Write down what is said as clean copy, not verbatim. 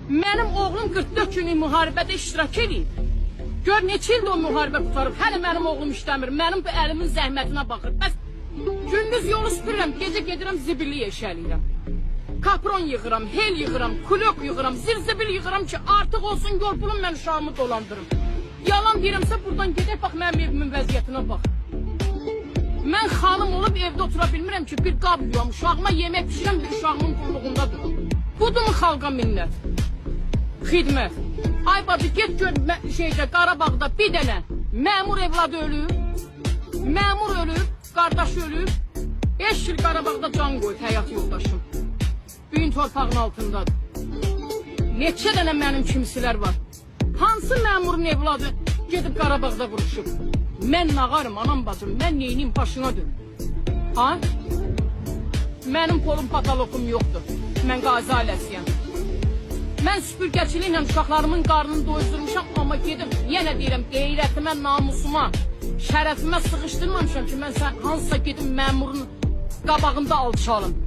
Mənim oğlum 44 günlük müharibədə iştirak edib. Gör neçə ildir o müharibə qutarıb. Hələ mənim oğlum işləmir. Mənim bu əlimin zəhmətinə baxır. Bəs gündüz yolu süpürürəm, gecə gedirəm zibilli eşəliyirəm. Kapron yığıram, hel yığıram, kulok yığıram, zirzibil yığıram ki artıq olsun gör pulum mən uşağımı dolandırım. Yalan deyirəmsə buradan gedək bax mənim evimin vəziyyətinə bax. Mən xanım olub evdə otura bilmirəm ki bir qab yuyam, uşağıma yemək pişirəm bir uşağımın qulluğunda durum. Budur mu xalqa minnət? Xidmət. Ay bacı get gör Qarabağda bir dənə məmur evladı ölüb, məmur ölüb, qardaşı ölüb, 5 il Qarabağda can qoyub həyat yoldaşım. Büyün torpağın altındadır. Neçə dənə mənim kimsilər var. Hansı məmurun evladı gedib Qarabağda vuruşub? Mən nağarım anam bacım, mən neyiniyim başına dön. Ha? Mənim polum patalokum yoxdur. Mən qazi ailəsiyəm. Mən süpürgəçiliklə uşaqlarımın qarnını doyuzdurmuşam, amma gedim, yenə deyirəm, qeyrətimə, namusuma, şərəfimə sıxışdırmamışam ki, mən hansısa gedim məmurun qabağında alçalım.